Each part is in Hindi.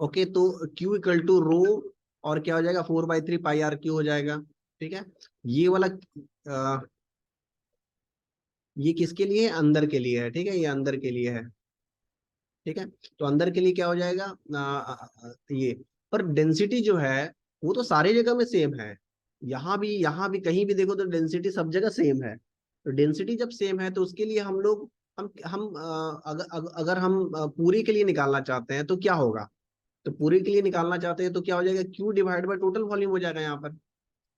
ओके, तो Q इक्वल टू रो, और क्या हो जाएगा, 4/3 पाई आर क्यू हो जाएगा। ठीक है, ये वाला ये किसके लिए है, अंदर के लिए है। ठीक है, ये अंदर के लिए है। ठीक है, तो अंदर के लिए क्या हो जाएगा, ये, पर डेंसिटी जो है वो तो सारी जगह में सेम है। यहाँ भी कहीं भी देखो तो डेंसिटी सब जगह सेम है। तो डेंसिटी जब सेम है तो उसके लिए हम लोग हम अगर हम पूरी के लिए निकालना चाहते हैं तो क्या होगा, तो पूरी के लिए निकालना चाहते हैं तो क्या हो जाएगा, Q divide by total volume हो जाएगा यहाँ पर।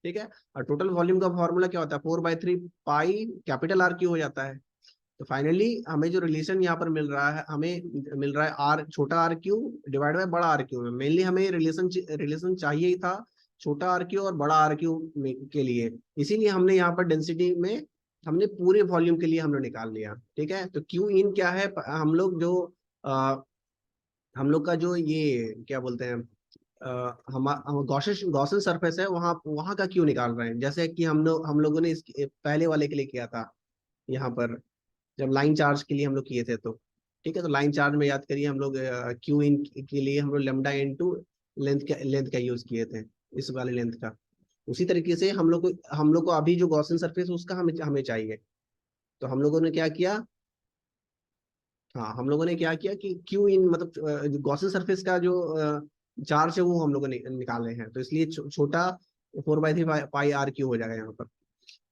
ठीक है, और टोटल वॉल्यूम का फॉर्मूला क्या होता है, 4/3 पाई कैपिटल आर क्यू हो जाता है। तो फाइनली हमें जो रिलेशन यहाँ पर मिल रहा है, हमें मिल रहा है आर, छोटा आर क्यू डिवाइड बाय बड़ा आर क्यू में। मेनली हमें रिलेशन चाहिए ही था छोटा आर क्यू और बड़ा आर क्यू के लिए, इसीलिए हमने यहाँ पर डेंसिटी में हमने पूरे वॉल्यूम के लिए हम लोग निकाल लिया। ठीक है, तो क्यू इन क्या है, हम लोग जो हम लोग का जो ये क्या बोलते हैं, हम गॉसियन गॉसियन सरफेस है, वहाँ वहाँ का क्यू निकाल रहे हैं, जैसे कि हम लोगों ने इस पहले वाले के लिए किया था, यहाँ पर जब लाइन चार्ज के लिए हम लोग किए थे तो। ठीक है, तो लाइन चार्ज में याद करिए, हम लोग क्यू इन के लिए हम लोग लेमडा इनटू लेंथ का यूज किए थे, इस वाले लेंथ का। उसी तरीके से हम लोग को अभी जो गॉसियन सरफेस उसका हमें हमें चाहिए। तो हम लोगों ने क्या किया, हाँ, हम लोगों ने क्या किया कि क्यू इन मतलब गॉसियन सरफेस का जो चार्ज है वो हम लोगों ने निकाले हैं, तो इसलिए छोटा 4/3 पाई आर क्यू हो जाएगा यहाँ पर।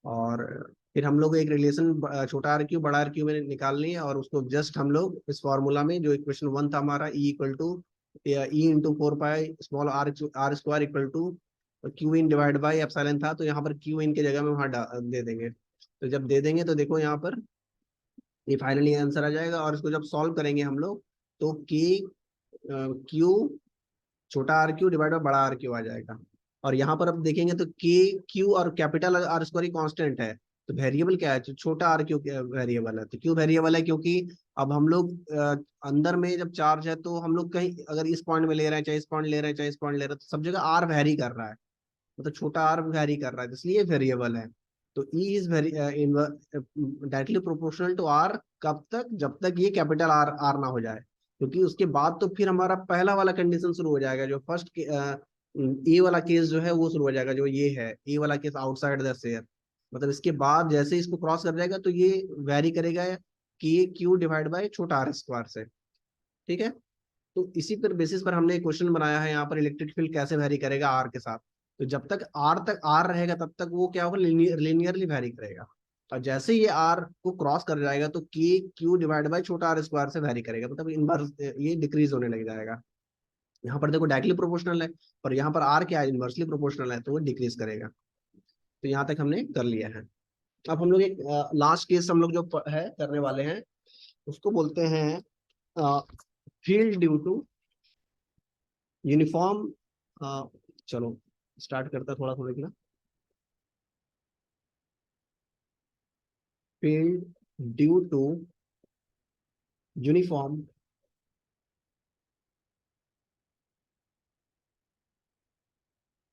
और फिर हम लोग एक रिलेशन छोटा आर क्यू बड़ा आर क्यू में निकाल लिए, और उसको जस्ट हम लोग इस फॉर्मूला में जो इक्वेशन वन था हमारा, E equal to E into 4 pi small r r square equal to q in divide by epsilon था, तो यहाँ पर क्यू इन की जगह में वहाँ दे देंगे। तो जब दे देंगे तो देखो यहाँ पर ये फाइनली आंसर आ जाएगा, और इसको जब सॉल्व करेंगे हम लोग तो के क्यू छोटा आर क्यू डिवाइड बाय बड़ा आर क्यू आ जाएगा। और यहाँ पर अब देखेंगे तो के क्यू और कैपिटल आर स्क्वायर कांस्टेंट है, तो वेरिएबल क्या है, छोटा आर क्यू वेरिएबल है। तो क्यों वेरिएबल है, क्योंकि अब हम लोग अंदर में जब चार्ज है तो हम लोग कहीं अगर इस पॉइंट में ले रहे हैं, चाहे इस पॉइंट ले रहे हैं, चाहे इस पॉइंट ले रहे हैं, तो सब जगह आर वेरी कर रहा है, मतलब छोटा आर वेरी कर रहा है, तो इसलिए वेरिएबल है। तो E is very directly proportional to r, कब तक, जब तक ये कैपिटल आर आर ना हो जाए, क्योंकि उसके बाद तो फिर हमारा पहला वाला कंडीशन शुरू हो जाएगा, जो फर्स्ट ए वाला केस जो है वो शुरू हो जाएगा, जो ये है ए वाला केस आउटसाइड द शेयर। मतलब इसके बाद जैसे इसको क्रॉस कर जाएगा तो ये वेरी करेगा कि क्यू डिवाइड बाय छोटा आर स्क्वायर से। ठीक है, तो इसी पर बेसिस पर हमने क्वेश्चन बनाया है यहाँ पर, इलेक्ट्रिक फील्ड कैसे वेरी करेगा आर के साथ। तो जब तक आर रहेगा तब तक वो क्या होगा, लिनियरली वेरी करेगा, और जैसे ये आर को क्रॉस कर जाएगा तो के क्यू डिवाइड बाय छोटा आर स्क्वायर से वेरी करेगा, मतलब इनवर्स ये डिक्रीज होने लग जाएगा। यहाँ पर देखो डायरेक्टली प्रोपोर्शनल है, पर यहाँ पर आर क्या है, इनवर्सली प्रोपोर्शनल है, तो वो डिक्रीज करेगा। तो यहाँ तक हमने कर लिया है। अब हम लोग एक लास्ट केस हम लोग जो है करने वाले हैं, उसको बोलते हैं फील्ड ड्यू टू यूनिफॉर्म। चलो स्टार्ट करता थोड़ा थोड़ा ना। Field due to uniform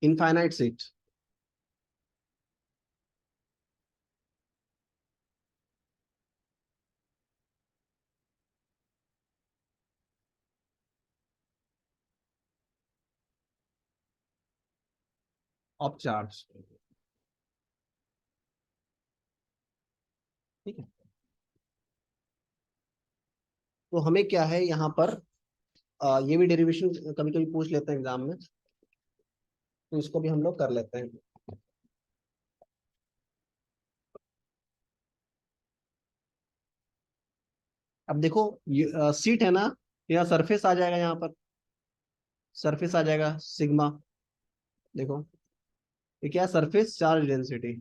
infinite sheet. Of charge. ठीक है, तो हमें क्या है यहाँ पर, ये भी डेरिवेशन कभी कभी पूछ लेते हैं एग्जाम में, तो इसको भी हम लोग कर लेते हैं। अब देखो ये सीट है ना, यहाँ सरफेस आ जाएगा, यहाँ पर सरफेस आ जाएगा सिग्मा। देखो ये क्या, सरफेस चार्ज डेंसिटी।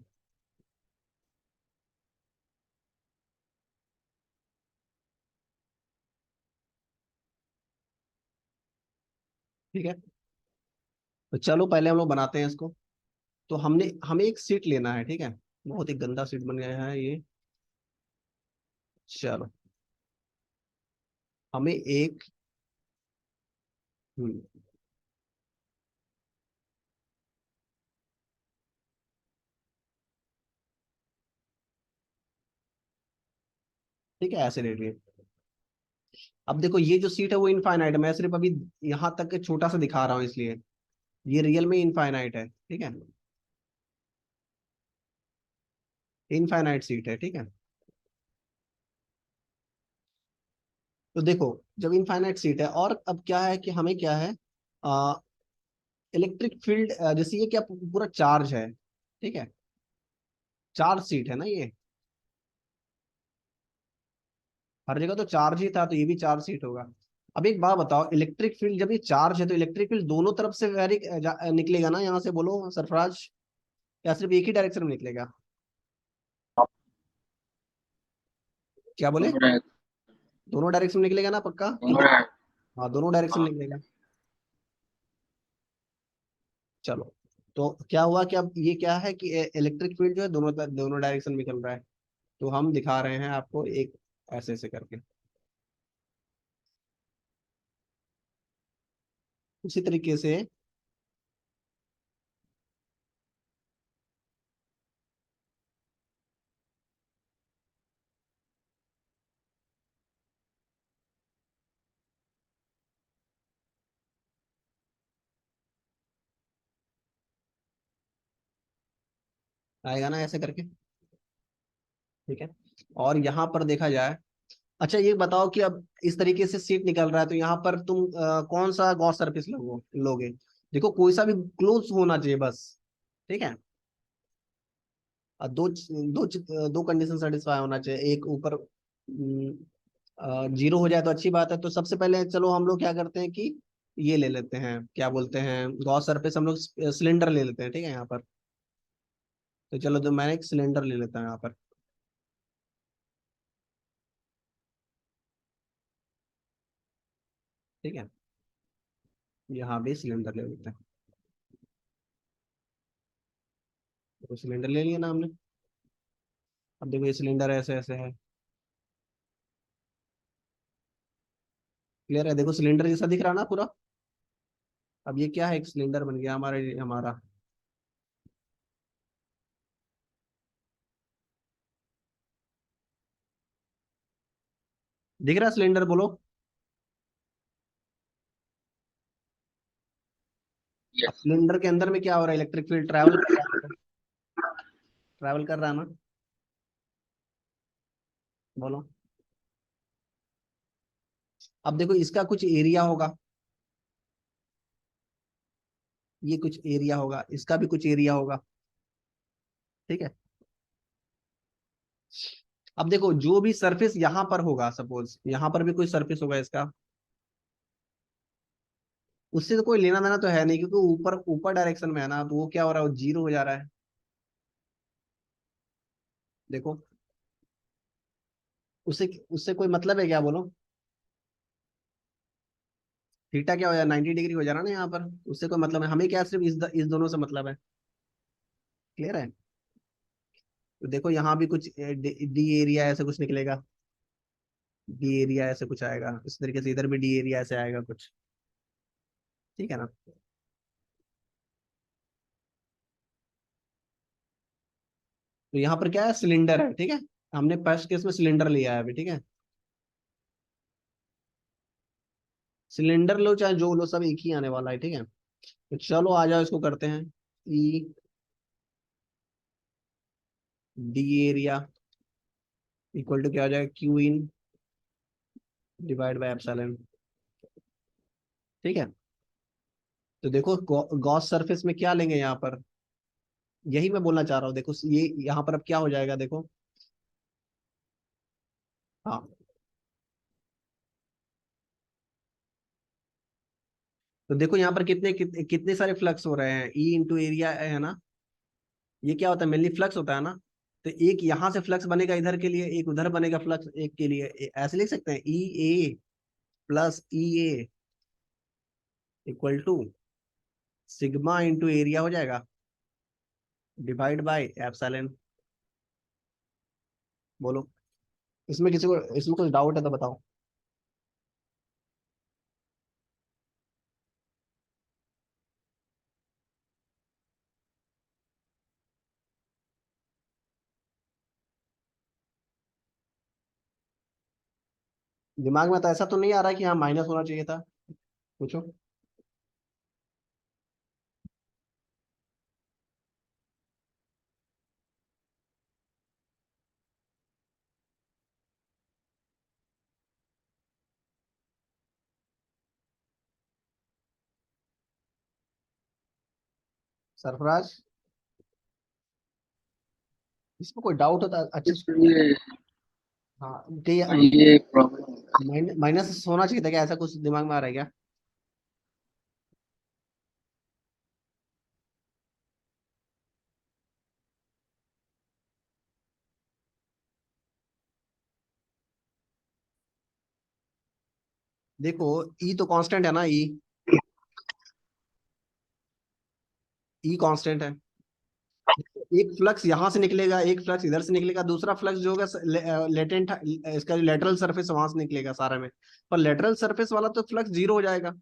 ठीक है, तो चलो पहले हम लोग बनाते हैं इसको। तो हमें एक सीट लेना है, ठीक है, बहुत ही गंदा सीट बन गया है ये। चलो, हमें एक, हम्म, ठीक है, ऐसे ले लिए। अब देखो ये जो सीट है वो इनफाइनाइट है, मैं सिर्फ अभी यहाँ तक के छोटा सा दिखा रहा हूँ, इसलिए ये रियल में इनफाइनाइट है, ठीक है, इनफाइनाइट सीट है, ठीक है। तो देखो जब इनफाइनाइट सीट है, और अब क्या है कि हमें क्या है, इलेक्ट्रिक फील्ड, जैसे ये क्या पूरा चार्ज है, ठीक है, चार्ज सीट है ना ये, हर जगह तो चार्ज ही था, तो ये भी चार्ज सीट होगा। अब एक बात बताओ, इलेक्ट्रिक फील्ड जब ये चार्ज है तो इलेक्ट्रिक फील्ड दोनों तरफ से वेरी निकलेगा ना, यहाँ से बोलो सरफराज, या सिर्फ एक ही डायरेक्शन में निकलेगा? क्या बोले? दोनों डायरेक्ट दोनों डायरेक्शन में निकलेगा ना पक्का? दोनों डायरेक्ट हाँ दोनों डायरेक्शन हाँ। में निकलेगा। चलो, तो क्या हुआ कि अब ये क्या है कि इलेक्ट्रिक फील्ड जो है दोनों डायरेक्शन में चल रहा है। तो हम दिखा रहे हैं आपको एक ऐसे ऐसे करके, उसी तरीके से आएगा ना ऐसे करके, ठीक है। और यहाँ पर देखा जाए, अच्छा ये बताओ कि अब इस तरीके से सीट निकल रहा है, तो यहाँ पर तुम कौन सा गॉस सरफेस लोगे? देखो कोई सा भी क्लोज होना चाहिए बस, ठीक है। दो दो दो कंडीशन सेटिस्फाई होना चाहिए, एक ऊपर जीरो हो जाए तो अच्छी बात है। तो सबसे पहले चलो हम लोग क्या करते हैं कि ये ले लेते हैं, क्या बोलते हैं, गॉस सरफेस हम लोग सिलेंडर ले लेते हैं, ठीक है यहाँ पर। तो चलो, तो मैं एक सिलेंडर ले लेता हूँ यहाँ पर, ठीक है, यहाँ भी सिलेंडर ले लेते हैं। तो सिलेंडर ले लिया ना हमने। अब देखो ये सिलेंडर ऐसे ऐसे है, क्लियर है, देखो सिलेंडर जैसा दिख रहा है ना पूरा। अब ये क्या है, एक सिलेंडर बन गया हमारे हमारा। दिख रहा है सिलेंडर, बोलो। अब यस। सिलेंडर के अंदर में क्या हो रहा है, इलेक्ट्रिक फील्ड ट्रैवल कर रहा है, ट्रैवल कर रहा है ना, बोलो। अब देखो इसका कुछ एरिया होगा, ये कुछ एरिया होगा, इसका भी कुछ एरिया होगा, ठीक है। अब देखो जो भी सरफेस यहाँ पर होगा, सपोज यहाँ पर भी कोई सरफेस होगा इसका, उससे तो कोई लेना देना तो है नहीं, क्योंकि ऊपर ऊपर डायरेक्शन में है ना, तो वो क्या हो रहा है, वो जीरो हो जा रहा है। देखो उससे उससे कोई मतलब है क्या, बोलो? थीटा क्या हो जाए, 90 डिग्री हो जा रहा है ना यहाँ पर, उससे कोई मतलब है हमें क्या, सिर्फ इस दोनों से मतलब है, क्लियर है। तो देखो यहाँ भी कुछ डी एरिया ऐसे कुछ निकलेगा, डी एरिया ऐसे कुछ आएगा, इस तरीके से इधर भी डी एरिया ऐसे आएगा कुछ, ठीक है ना। तो यहाँ पर क्या है, सिलेंडर है, ठीक है, हमने फर्स्ट केस में सिलेंडर लिया है अभी, ठीक है। सिलेंडर लो चाहे जो लो, सब एक ही आने वाला है, ठीक है। तो चलो आ जाओ, इसको करते हैं। E d area equal to क्या हो जाएगा, q in divide by epsilon, ठीक है। तो देखो गॉस सरफेस में क्या लेंगे यहाँ पर, यही मैं बोलना चाह रहा हूँ। देखो ये यहाँ पर अब क्या हो जाएगा, देखो, हाँ। तो देखो यहाँ पर कितने सारे फ्लक्स हो रहे हैं, ई इंटू एरिया है ना, ये क्या होता है, मेनली फ्लक्स होता है ना। तो एक यहाँ से फ्लक्स बनेगा इधर के लिए, एक उधर बनेगा फ्लक्स एक के लिए, ऐसे लिख सकते हैं, E A plus E A equal to sigma into area हो जाएगा, डिवाइड बाय एप्सिलॉन। बोलो, इसमें किसी को इसमें कुछ डाउट है तो बताओ। दिमाग में तो ऐसा तो नहीं आ रहा कि हाँ माइनस होना चाहिए था। पूछो। सरफराज, इसमें कोई डाउट होता है अच्छे से? इसलिए हाँ कि ये प्रॉब्लम है। माइनस होना चाहिए था क्या, ऐसा कुछ दिमाग में आ रहा है क्या? देखो, ई तो कांस्टेंट है ना, ई कांस्टेंट है। एक फ्लक्स यहाँ से निकलेगा, एक फ्लक्स इधर से निकलेगा, दूसरा फ्लक्स जो होगा लेटेंट, इसका जो लेटरल सरफेस वहां से निकलेगा सारा में। पर लेटरल सरफेस वाला तो फ्लक्स जीरो हो जाएगा।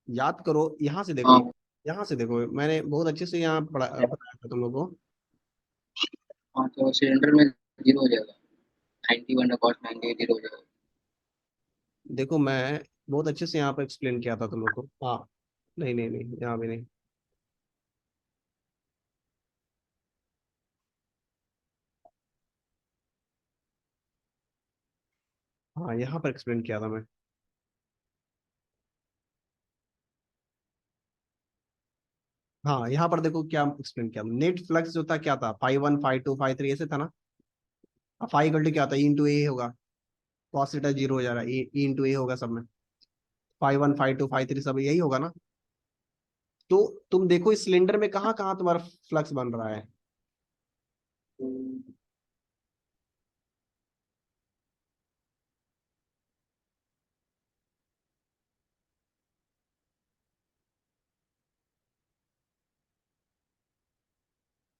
याद करो, यहाँ से देखो, हाँ। यहाँ से देखो, मैंने बहुत अच्छे से यहाँ बताया था तुम लोगों को। हाँ तो सिलेंडर में जीरो हो जाएगा। 91 कॉस 90 जीरो हो जाएगा। देखो मैं बहुत अच्छे से यहाँ पर एक्सप्लेन किया था तुम लोग को। हाँ, नहीं नहीं नहीं, यहाँ भी नहीं। हाँ, यहाँ पर एक्सप्लेन किया था मैं। हाँ, यहाँ पर देखो क्या एक्सप्लेन किया, नेट फ्लक्स जो था क्या था, five one five two five three ऐसे था ना। अब फाइव इक्वल टू क्या होता है, ई इंटू ए होगा। कॉस थीटा जीरो हो जा रहा है, ई इंटू ए होगा सब में। Five one five two five three सब यही होगा ना। तो तुम देखो इस सिलेंडर में कहाँ कहाँ तुम्हारा फ्लक्स बन रहा है।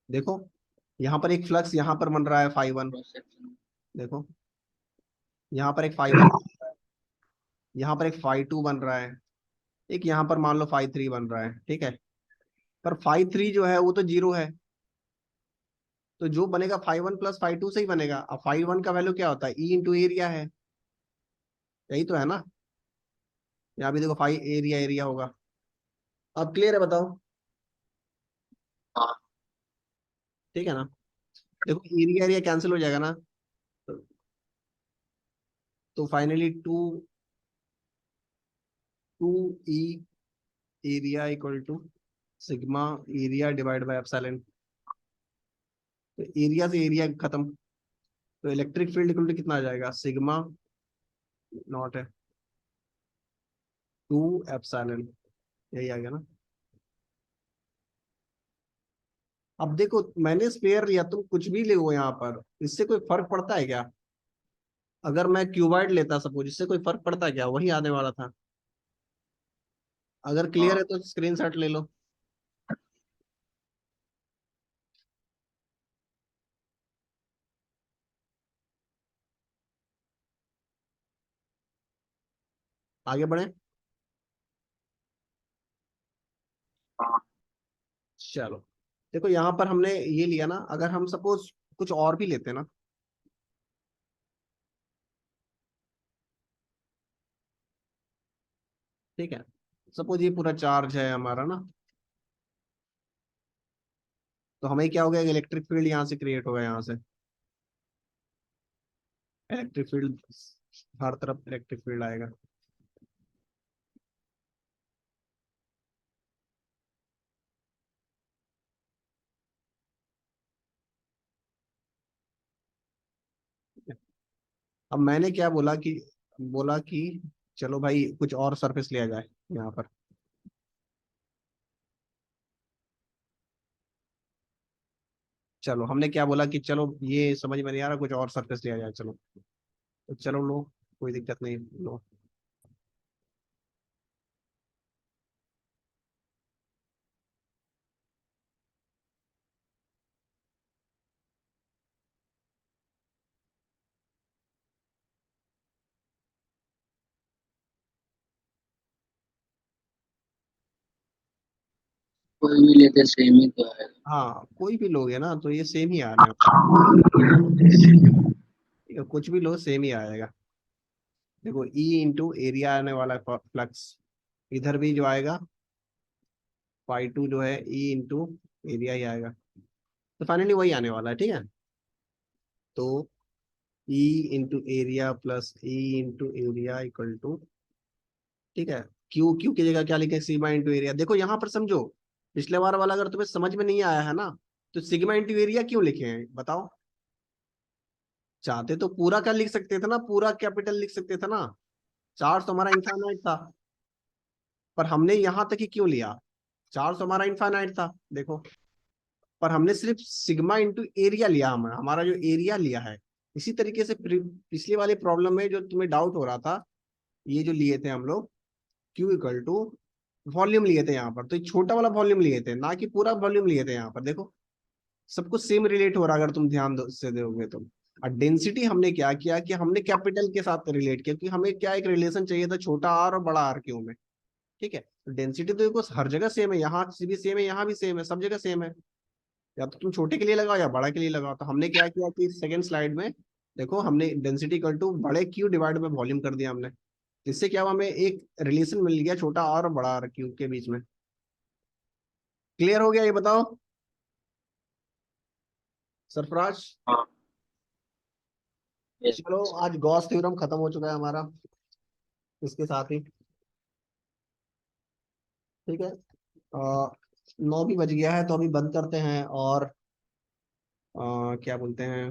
देखो, यहाँ पर एक फ्लक्स यहाँ पर बन रहा है फाइव वन। Cross section. देखो, यहाँ पर एक फाइव वन, यहाँ पर एक फाइव टू बन रहा है, एक यहाँ पर मान लो फाइव थ्री बन रहा है, ठीक है। पर फाइव थ्री जो है वो तो जीरो है। तो जो बनेगा five one plus five two से ही बनेगा। अब फाइव वन का वैल्यू क्या होता है, ई इंटू एरिया है। यही तो है ना। यहाँ भी देखो फाइव एरिया एरिया होगा। अब क्लियर है, बताओ। हाँ। ठीक है ना। देखो एरिया एरिया कैंसिल हो जाएगा ना। तो finally two, two E area equal to sigma area divide by epsilon. तो एरिया से एरिया खत्म। तो इलेक्ट्रिक फील्ड इक्वल टू कितना आ जाएगा, सिग्मा नॉट है टू एप्सिलॉन। यही आ गया ना। अब देखो, मैंने स्पेयर लिया, तुम कुछ भी ले यहाँ पर, इससे कोई फर्क पड़ता है क्या? अगर मैं क्यूबाइड लेता सपोज, इससे कोई फर्क पड़ता है क्या, वही आने वाला था। अगर क्लियर हाँ है तो स्क्रीनशॉट ले लो। आगे बढ़े। हाँ। चलो, देखो यहाँ पर हमने ये लिया ना, अगर हम सपोज कुछ और भी लेते ना, ठीक है। सपोज ये पूरा चार्ज है हमारा ना, तो हमें क्या हो गया, इलेक्ट्रिक फील्ड यहाँ से क्रिएट होगा, यहाँ से इलेक्ट्रिक फील्ड, हर तरफ इलेक्ट्रिक फील्ड आएगा। अब मैंने क्या बोला कि, बोला कि चलो भाई कुछ और सरफेस लिया जाए यहाँ पर। चलो हमने क्या बोला कि चलो ये समझ में नहीं आ रहा, कुछ और सरफेस लिया जाए, चलो। तो चलो लो, कोई दिक्कत नहीं, लो। कोई भी लेते सेम ही तो है। हाँ, कोई भी लोगे ना तो ये सेम ही आने वाला है। ठीक है, कुछ भी लो सेम ही आएगा। देखो ई इंटू एरिया आने वाला फ्लक्स, इधर भी जो आएगा फाई 2 जो है ई इंटू एरिया ही आएगा, तो फाइनली वही आने वाला है, ठीक है। तो E into area plus E into area equal to, ठीक है, क्यू, क्यू की जगह क्या लिखे, सिग्मा इंटू एरिया। देखो यहाँ पर समझो, पिछले बार वाला अगर तुम्हें समझ में नहीं आया है ना, तो सिग्मा इंटू एरिया क्यों लिखे हैं बताओ। चाहते तो पूरा क्या लिख सकते थे ना, पूरा कैपिटल लिख सकते थे ना, चार्ज तो हमारा इनफाइनाइट था, पर हमने यहां तक ही क्यों लिया, चार्ज तो हमारा इनफाइनाइट था देखो, पर हमने सिर्फ सिग्मा इंटू एरिया लिया, हमारा जो एरिया लिया है। इसी तरीके से पिछले वाले प्रॉब्लम में जो तुम्हें डाउट हो रहा था, ये जो लिए थे हम लोग, क्यू इक्वल टू वॉल्यूम लिए थे यहाँ पर, तो एक छोटा वाला वॉल्यूम लिए थे, ना कि पूरा वॉल्यूम लिए थे यहाँ पर देखो, सब कुछ सेम रिलेट हो रहा है अगर तुम ध्यान से दोगे तो। और डेंसिटी हमने क्या किया कि हमने कैपिटल के साथ रिलेट किया, क्योंकि हमें क्या एक रिलेशन चाहिए था, छोटा आर और बड़ा आर क्यू में, ठीक है। तो डेंसिटी तो देखो हर जगह सेम है, यहाँ से भी सेम है, यहाँ भी सेम है, सब जगह सेम है, या तो तुम छोटे के लिए लगाओ या बड़ा के लिए लगाओ। तो हमने क्या किया कि सेकंड स्लाइड में देखो, हमने डेंसिटी इक्वल टू बड़े क्यू डिवाइड में वॉल्यूम कर दिया हमने, इससे क्या हुआ, हमें एक रिलेशन मिल गया छोटा आर और बड़ा आर क्यू के बीच में। क्लियर हो गया ये बताओ सरफराज। हाँ। यस। चलो आज गॉस थ्योरम खत्म हो चुका है हमारा इसके साथ ही, ठीक है। 9 भी बज गया है, तो अभी बंद करते हैं, और क्या बोलते हैं,